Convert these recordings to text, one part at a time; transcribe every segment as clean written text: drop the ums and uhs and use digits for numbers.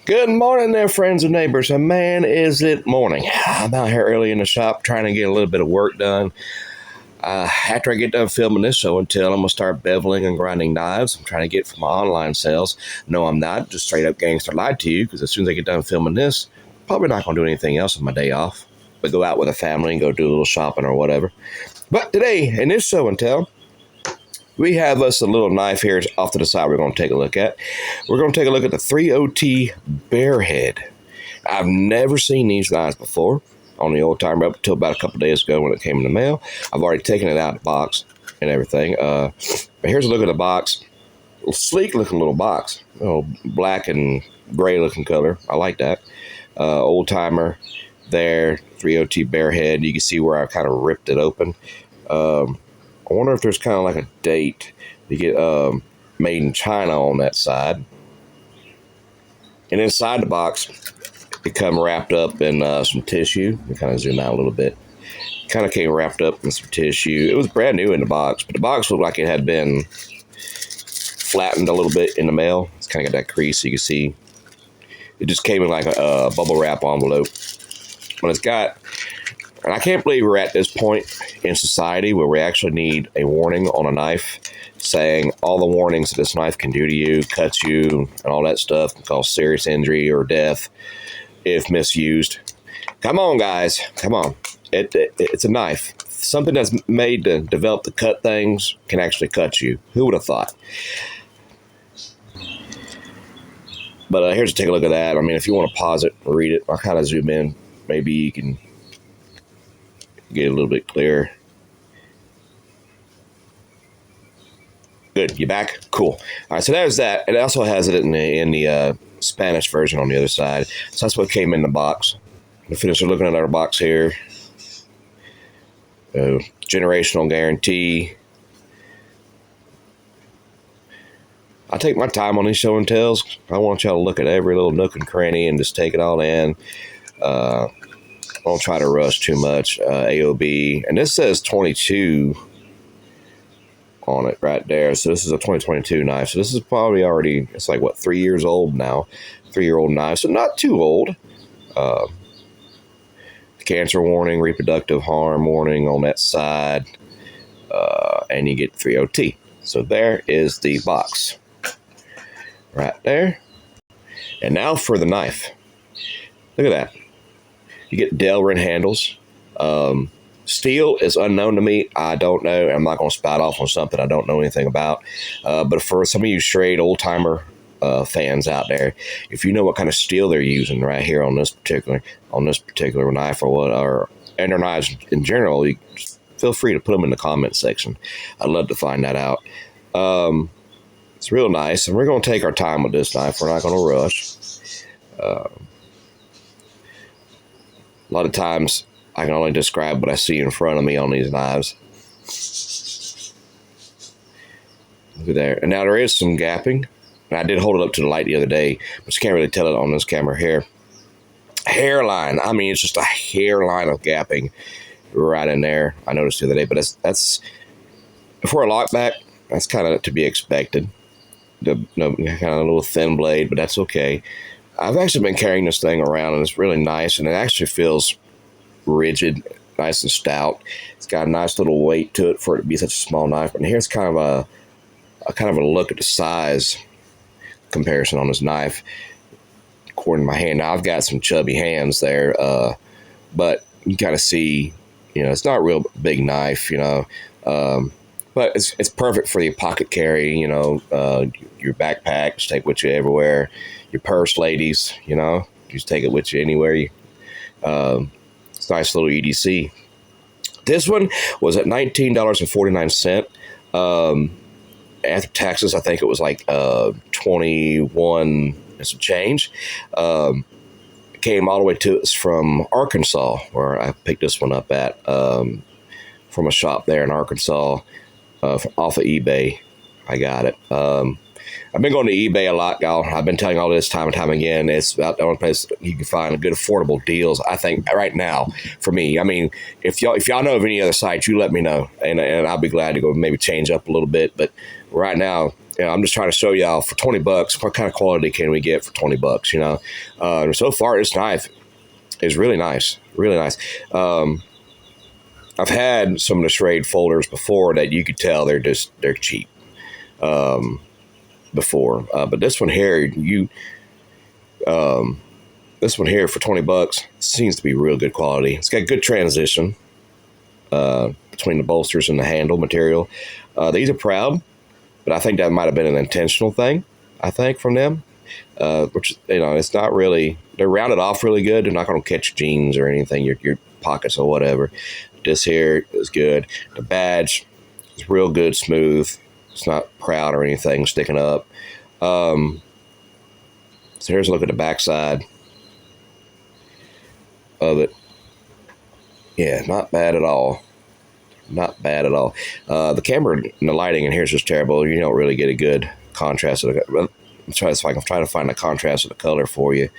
Good morning there, friends and neighbors. And man, is it morning. I'm out here early in the shop trying to get a little bit of work done. After I get done filming this show and tell, I'm going to start beveling and grinding knives. I'm trying to get for my online sales. No, I'm not. Just straight up gangster lied to you, because as soon as I get done filming this, probably not going to do anything else on my day off, but go out with a family and go do a little shopping or whatever. But today, in this show and tell, we have us a little knife here off to the side we're going to take a look at. We're going to take a look at the 3OT Bearhead. I've never seen these knives before on the old timer up until about a couple days ago when it came in the mail. I've already taken it out of the box and everything. But here's a look at the box. Sleek looking little box. Black and gray looking color. I like that. Old timer there. 3OT Bearhead. You can see where I kind of ripped it open. I wonder if there's kind of like a date to get made in China on that side. And inside the box, it come wrapped up in some tissue. Let me kind of zoom out a little bit. Kind of came wrapped up in some tissue. It was brand new in the box, but the box looked like it had been flattened a little bit in the mail. It's kind of got that crease, so you can see. It just came in like a bubble wrap envelope. But it's got... And I can't believe we're at this point in society where we actually need a warning on a knife saying all the warnings that this knife can do to you, cut you, and all that stuff can cause serious injury or death if misused. Come on, guys. Come on. It's a knife. Something that's made to develop to cut things can actually cut you. Who would have thought? But here's to take a look at that. I mean, if you want to pause it and read it, I'll kind of zoom in. Maybe you can get a little bit clearer. Good. You back? Cool. All right. So there's that. It also has it in the Spanish version on the other side. So that's what came in the box. The finisher looking at our box here. Generational guarantee. I take my time on these show and tells. I want y'all to look at every little nook and cranny and just take it all in. Don't try to rush too much. AOB. And this says 22 on it right there. So this is a 2022 knife. So this is probably already, it's like, what, 3 years old now. 3-year-old knife. So not too old. Cancer warning, reproductive harm warning on that side. And you get 3OT. So there is the box. Right there. And now for the knife. Look at that. You get Delrin handles. Steel is unknown to me. I don't know. I'm not going to spout off on something I don't know anything about. But for some of you straight old-timer fans out there, if you know what kind of steel they're using right here on this particular knife or their knives in general, you feel free to put them in the comment section. I'd love to find that out. It's real nice, and we're going to take our time with this knife. We're not going to rush. A lot of times, I can only describe what I see in front of me on these knives. Look at there. And now there is some gapping. And I did hold it up to the light the other day, but you can't really tell it on this camera here. Hairline. I mean, it's just a hairline of gapping right in there. I noticed the other day, but that's for a lockback, that's kind of to be expected. Kind of a little thin blade, but that's okay. I've actually been carrying this thing around, and it's really nice, and it actually feels rigid, nice and stout. It's got a nice little weight to it for it to be such a small knife. And here's kind of a look at the size comparison on this knife. According to my hand, now I've got some chubby hands there, but you kind of see, it's not a real big knife, but it's perfect for your pocket carry, your backpack, just take with you everywhere. Your purse, ladies, just take it with you anywhere. It's a nice little EDC. This one was at $19.49. After taxes, I think it was like 21 and some change. It came all the way to us from Arkansas, where I picked this one up at, from a shop there in Arkansas, off of eBay. I got it. I've been going to eBay a lot, y'all. I've been telling you all this time and time again. It's about the only place you can find good, affordable deals, I think, right now, for me. I mean, if y'all know of any other sites, you let me know, and I'll be glad to go maybe change up a little bit. But right now, Yeah, I'm just trying to show y'all for 20 bucks, what kind of quality can we get for 20 bucks, you know? So far, this knife is really nice, really nice. I've had some of the Schrade folders before that you could tell they're cheap before. But this one here, this one here for 20 bucks seems to be real good quality. It's got good transition between the bolsters and the handle material. These are proud, but I think that might have been an intentional thing, I think, from them. Which, you know, it's not really, they're rounded off really good. They're not going to catch jeans or anything, your pockets or whatever. This here is good. The badge is real good, smooth. It's not proud or anything sticking up. So here's a look at the backside of it. Yeah, not bad at all. Not bad at all. The camera and the lighting in here is just terrible. You don't really get a good contrast. I'm trying to find the contrast of the color for you,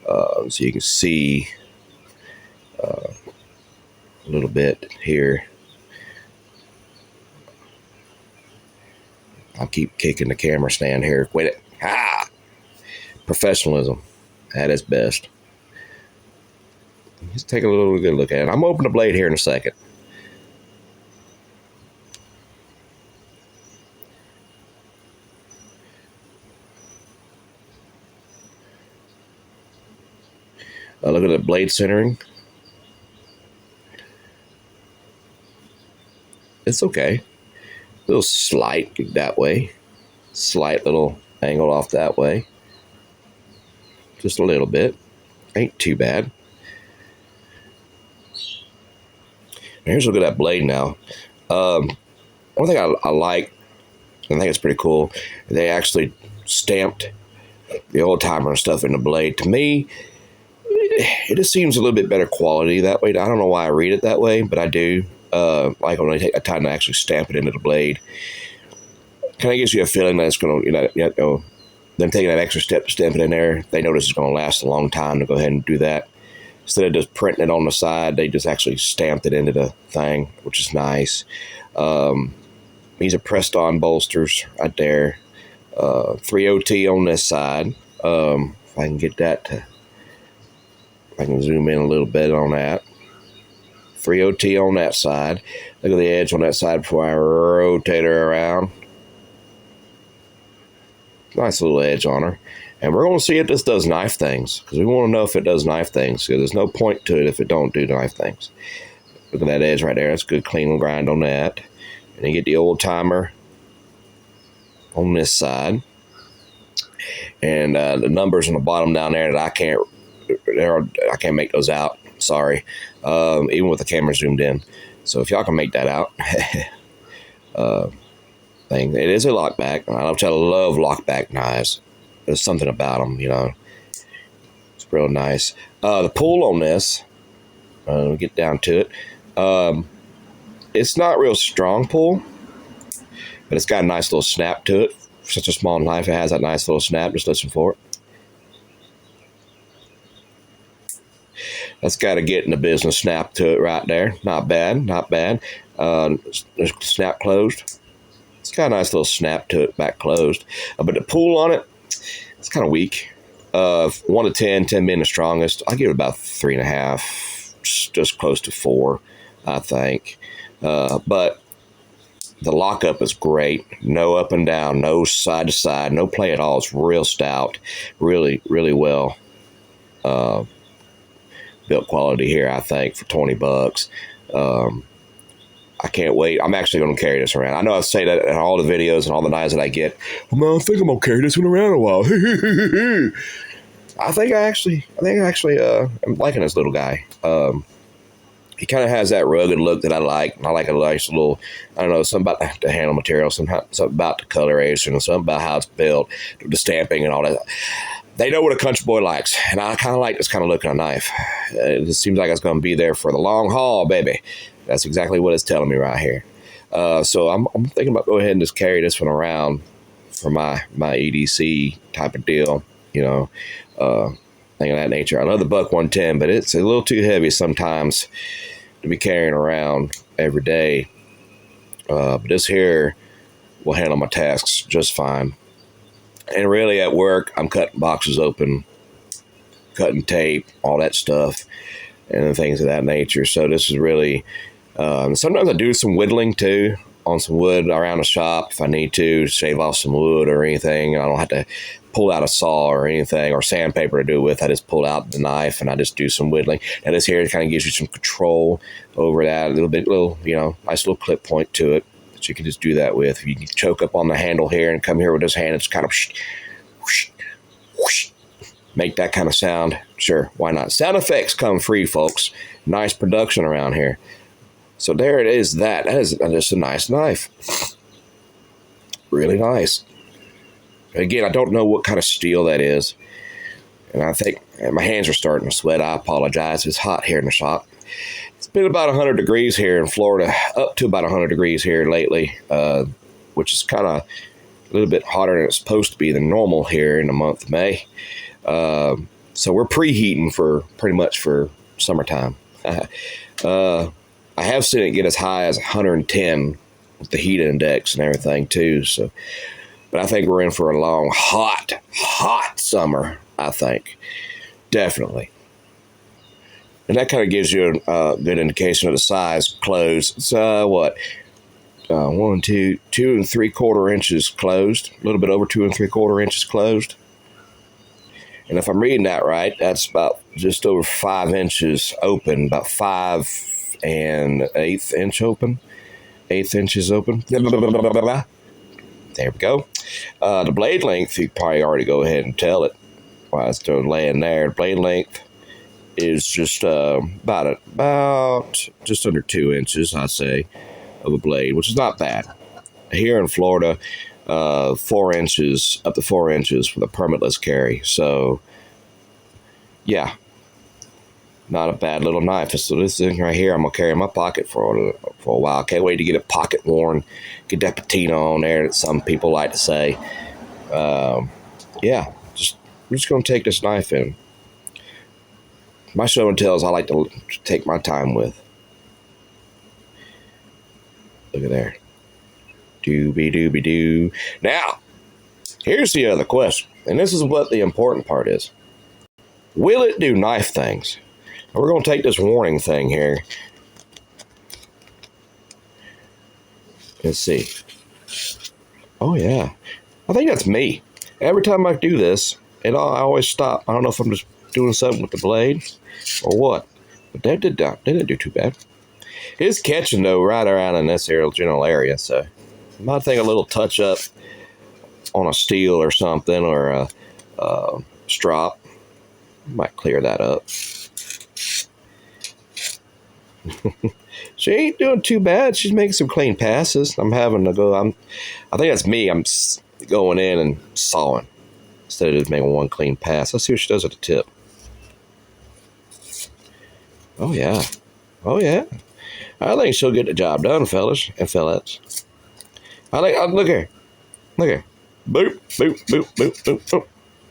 so you can see a little bit here. I'll keep kicking the camera stand here. Wait it. Ha! Professionalism at its best. Just take a little good look at it. I'm gonna open the blade here in a second. Look at the blade centering. It's okay. A little slight that way. Slight little angle off that way. Just a little bit. Ain't too bad. Here's a look at that blade now. One thing I like, and I think it's pretty cool, they actually stamped the old timer and stuff in the blade. To me, it just seems a little bit better quality that way. I don't know why I read it that way, but I do. Like when I take a time to actually stamp it into the blade, kind of gives you a feeling that it's going to, them taking that extra step to stamp it in there. They know this is going to last a long time to go ahead and do that. Instead of just printing it on the side, they just actually stamped it into the thing, which is nice. These are pressed-on bolsters right there. 3OT on this side. If I can get that to, if I can zoom in a little bit on that. 3OT on that side. Look at the edge on that side before I rotate her around. Nice little edge on her. And we're going to see if this does knife things, because we want to know if it does knife things, because there's no point to it if it don't do knife things. Look at that edge right there. That's good clean grind on that. And you get the old timer on this side. And the numbers on the bottom down there that I can't make those out. Sorry. Even with the camera zoomed in. So if y'all can make that out. Thing. It is a lockback. I love lockback knives. There's something about them, you know. It's real nice. The pull on this, we'll get down to it. It's not real strong pull, but it's got a nice little snap to it. For such a small knife, it has that nice little snap. Just listen for it. That's got to get in the business snap to it right there. Not bad, not bad. Snap closed. It's got a nice little snap to it, back closed. But the pull on it, it's kind of weak. 1 to 10, 10 being the strongest. I give it about 3.5, just close to 4, I think. But the lockup is great. No up and down, no side to side, no play at all. It's real stout, really, really well built quality here, I think, for 20 bucks. I can't wait. I'm actually going to carry this around. I know I say that in all the videos and all the knives that I get. Well, man, I think I'm going to carry this one around a while. I think I actually am liking this little guy. He kind of has that rugged look that I like. I like a nice little, I don't know, something about the handle material, something about the coloration, something about how it's built, the stamping and all that. They know what a country boy likes, and I kind of like this kind of look on a knife. It just seems like it's going to be there for the long haul, baby. That's exactly what it's telling me right here. So I'm thinking about go ahead and just carry this one around for my EDC type of deal, you know, thing of that nature. I love the Buck 110, but it's a little too heavy sometimes to be carrying around every day. But this here will handle my tasks just fine. And really at work, I'm cutting boxes open, cutting tape, all that stuff, and things of that nature. So this is really, sometimes I do some whittling too on some wood around the shop if I need to shave off some wood or anything. I don't have to pull out a saw or anything or sandpaper to do it with. I just pull out the knife and I just do some whittling. And this here kind of gives you some control over that, a little, nice little clip point to it that you can just do that with. If you can choke up on the handle here and come here with this hand, it's kind of whoosh, whoosh, make that kind of sound. Sure, why not? Sound effects come free, folks. Nice production around here. So there it is. That is just a nice knife. Really nice. Again, I don't know what kind of steel that is. And I think my hands are starting to sweat. I apologize. It's hot here in the shop. It's been about 100 degrees here in Florida, up to about 100 degrees here lately, which is kind of a little bit hotter than it's supposed to be than normal here in the month of May. So we're preheating pretty much for summertime. I have seen it get as high as 110 with the heat index and everything too. So, but I think we're in for a long, hot summer. I think definitely, and that kind of gives you a good indication of the size closed. It's 2 3/4 inches closed, a little bit over 2 3/4 inches closed. And if I'm reading that right, that's about just over 5 inches open, about 5 1/8 inch open, 1/8 inches open. There we go. The blade length, you probably already go ahead and tell it while it's still laying there. The blade length is just about just under 2 inches, I'd say, of a blade, which is not bad. Here in Florida, 4 inches, up to 4 inches for the permitless carry. So, yeah, not a bad little knife. So this thing right here, I'm going to carry in my pocket for a while. Can't wait to get it pocket worn, get that patina on there that some people like to say. Yeah, I'm just going to take this knife in. My show and tells I like to take my time with. Look at there. Doobie-doobie-doo. Now, here's the other question, and this is what the important part is. Will it do knife things? Now, we're going to take this warning thing here. Let's see. Oh, yeah. I think that's me. Every time I do this, I always stop. I don't know if I'm just doing something with the blade or what, but they didn't do too bad. It's catching, though, right around in this general area, so I might think a little touch up on a steel or something, or a strop might clear that up. She ain't doing too bad. She's making some clean passes. I'm having to go. I think that's me. I'm going in and sawing instead of just making one clean pass. Let's see what she does at the tip. Oh yeah, oh yeah. I think she'll get the job done, fellas and fellas. Look here. Boop, boop, boop, boop, boop, boop.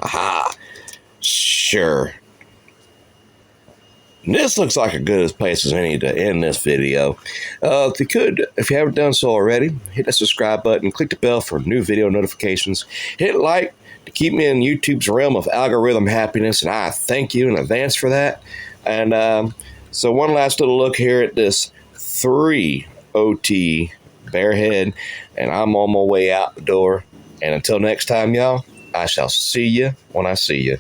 Aha. Sure. This looks like a good as place as any to end this video. If you haven't done so already, hit that subscribe button, click the bell for new video notifications, hit like to keep me in YouTube's realm of algorithm happiness, and I thank you in advance for that. And so one last little look here at this 3 OT Bearhead, and I'm on my way out the door. And until next time, y'all, I shall see you when I see you.